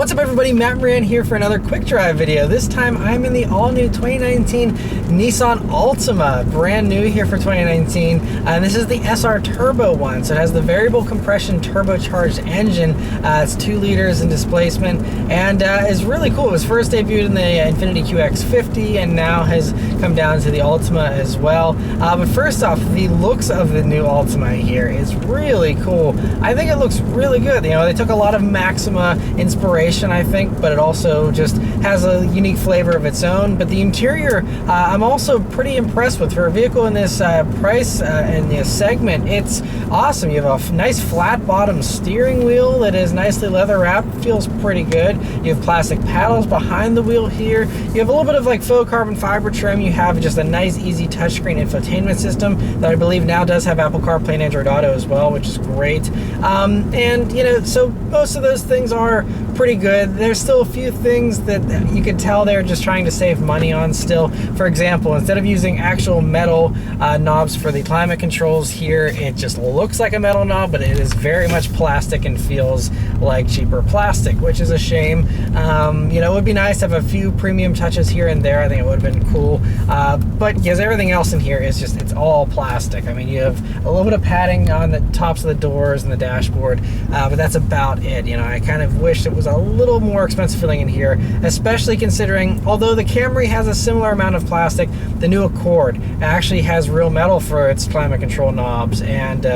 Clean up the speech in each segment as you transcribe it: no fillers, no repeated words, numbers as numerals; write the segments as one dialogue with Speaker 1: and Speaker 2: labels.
Speaker 1: What's up everybody, Matt Maran here for another quick drive video. This time I'm in the all-new 2019 Nissan Altima, brand new here for 2019, and this is the SR Turbo one. So it has the variable compression turbocharged engine. It's 2 liters in displacement, and is really cool. It was first debuted in the Infiniti QX50 and now has come down to the Altima as well. But first off, the looks of the new Altima here is really cool. I think it looks really good. You know, they took a lot of Maxima inspiration, I think, but it also just has a unique flavor of its own. But the interior, I'm also pretty impressed with. For a vehicle in this price in this segment, it's awesome. You have a nice flat bottom steering wheel that is nicely leather wrapped, feels pretty good. You have plastic paddles behind the wheel here. You have a little bit of like faux carbon fiber trim. You have just a nice easy touchscreen infotainment system that I believe now does have Apple CarPlay and Android Auto as well, which is great. And you know, so most of those things are pretty good. There's still a few things that you can tell they're just trying to save money on still. For example, instead of using actual metal knobs for the climate controls here, it just looks like a metal knob, but it is very much plastic and feels like cheaper plastic, which is a shame. You know, it would be nice to have a few premium touches here and there. I think it would have been cool. But because everything else in here is just, it's all plastic. I mean, you have a little bit of padding on the tops of the doors and the dashboard, but that's about it. You know, I kind of wish it was a little more expensive feeling in here, especially considering, although the Camry has a similar amount of plastic, the new Accord actually has real metal for its climate control knobs, and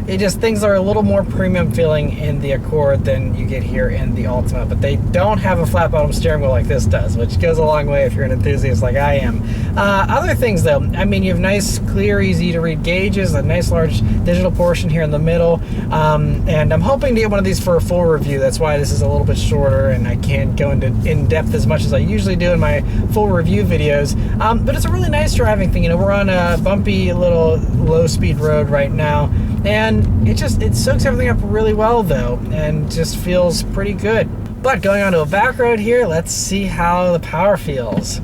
Speaker 1: it just, things are a little more premium feeling in the Accord than you get here in the Altima. But they don't have a flat bottom steering wheel like this does, which goes a long way if you're an enthusiast like I am. Other things though, I mean, you have nice, clear, easy to read gauges, a nice large digital portion here in the middle, and I'm hoping to get one of these for a full review. That's why this is a little bit shorter and I can't go into in-depth as much as I usually do in my full review videos. But it's a really nice driving thing. You know, we're on a bumpy little low-speed road right now, and it soaks everything up really well though, and just feels pretty good. But going on to a back road here, let's see how the power feels. A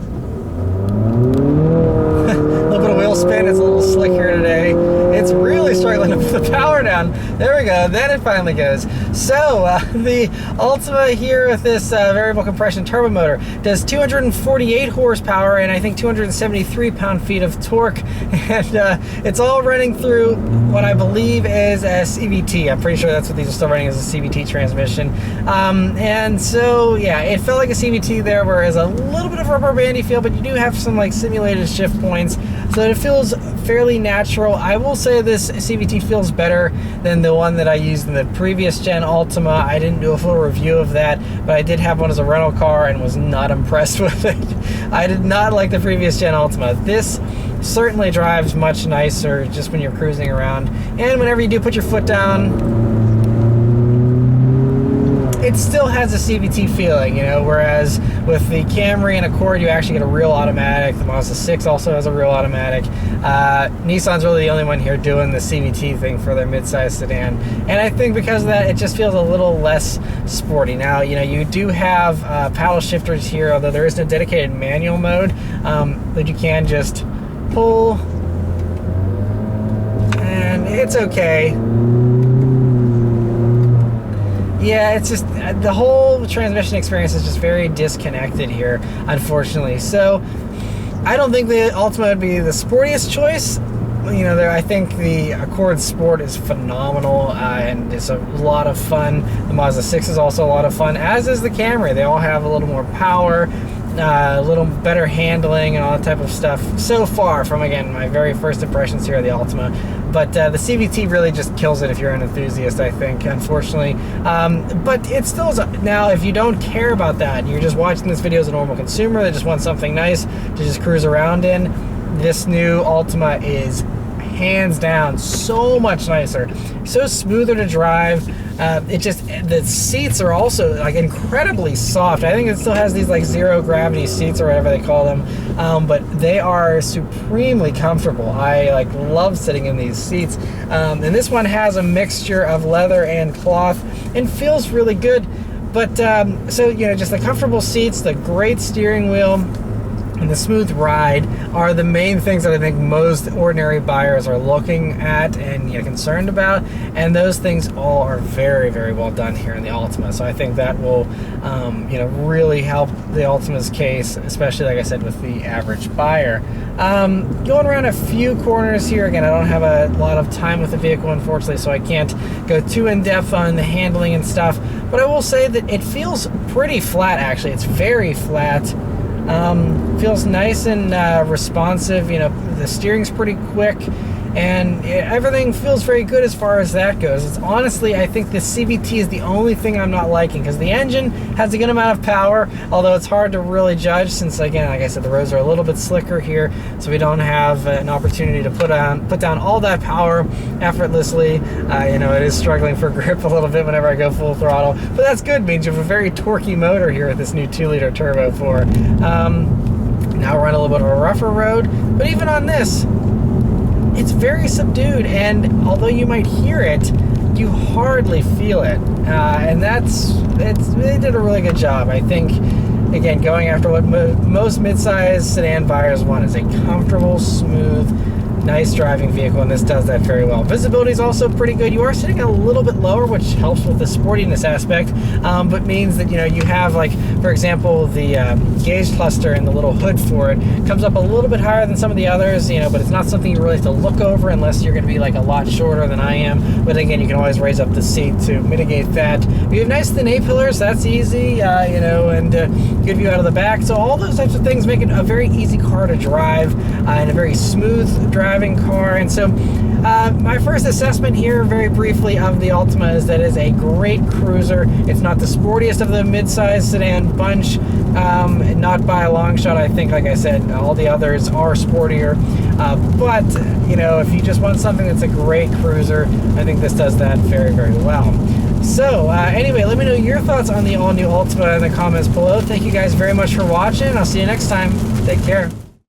Speaker 1: little bit of wheel spin, it's a little slick here today. It's really struggling to put the power down. There we go, then it finally goes. So the Altima here with this variable compression turbo motor does 248 horsepower and I think 273 pound-feet of torque, and it's all running through what I believe is a CVT. I'm pretty sure that's what these are still running as a CVT transmission. And so yeah, it felt like a CVT there, whereas a little bit of rubber bandy feel, but you do have some like simulated shift points, so that it feels fairly natural. I will say this CVT feels better than the one that I used in the previous gen Altima. I didn't do a full review of that, but I did have one as a rental car and was not impressed with it. I did not like the previous gen Altima. This certainly drives much nicer just when you're cruising around, and whenever you do put your foot down, it still has a CVT feeling, you know, whereas with the Camry and Accord, you actually get a real automatic. The Mazda 6 also has a real automatic. Nissan's really the only one here doing the CVT thing for their midsize sedan. And I think because of that, it just feels a little less sporty. Now, you know, you do have paddle shifters here, although there is no dedicated manual mode, that you can just pull, and it's okay. Yeah, it's just, the whole transmission experience is just very disconnected here, unfortunately. So I don't think the Altima would be the sportiest choice. You know, I think the Accord Sport is phenomenal, and it's a lot of fun. The Mazda 6 is also a lot of fun, as is the Camry. They all have a little more power, a little better handling and all that type of stuff so far from, again, my very first impressions here of the Altima. But the CVT really just kills it if you're an enthusiast, I think, unfortunately. But it still is. Now, if you don't care about that, and you're just watching this video as a normal consumer that just wants something nice to just cruise around in, this new Altima is hands down so much nicer, so smoother to drive. It just, the seats are also like incredibly soft. I think it still has these like zero gravity seats or whatever they call them, but they are supremely comfortable. I like love sitting in these seats, and this one has a mixture of leather and cloth and feels really good. But so, you know, just the comfortable seats, the great steering wheel, and the smooth ride are the main things that I think most ordinary buyers are looking at and concerned about, and those things all are very, very well done here in the Altima. So I think that will really help the Altima's case, especially, like I said, with the average buyer. Going around a few corners here, again, I don't have a lot of time with the vehicle, unfortunately, so I can't go too in-depth on the handling and stuff, but I will say that it feels pretty flat, actually. It's very flat. Feels nice and responsive. The steering's pretty quick, and everything feels very good as far as that goes. It's honestly, I think the CVT is the only thing I'm not liking, because the engine has a good amount of power, although it's hard to really judge since, again, like I said, the roads are a little bit slicker here, so we don't have an opportunity to put down all that power effortlessly. It is struggling for grip a little bit whenever I go full throttle, but that's good. It means you have a very torquey motor here with this new 2-liter turbo 4. Now we're on a little bit of a rougher road, but even on this, it's very subdued, and although you might hear it, you hardly feel it, and they did a really good job. I think, again, going after what most mid-size sedan buyers want is a comfortable, smooth, nice driving vehicle, and this does that very well. Visibility is also pretty good. You are sitting a little bit lower, which helps with the sportiness aspect, but means that you have, like, for example, the gauge cluster and the little hood for it comes up a little bit higher than some of the others, but it's not something you really have to look over unless you're going to be like a lot shorter than I am. But again, you can always raise up the seat to mitigate that. We have nice thin A-pillars, that's easy, and good view out of the back. So all those types of things make it a very easy car to drive and a very smooth driving car. And so my first assessment here, very briefly, of the Altima is that it is a great cruiser. It's not the sportiest of the mid-size sedan bunch, not by a long shot. I think, like I said, all the others are sportier, but if you just want something that's a great cruiser, I think this does that very, very well. So anyway, let me know your thoughts on the all-new Altima in the comments below. Thank you guys very much for watching. I'll see you next time. Take care.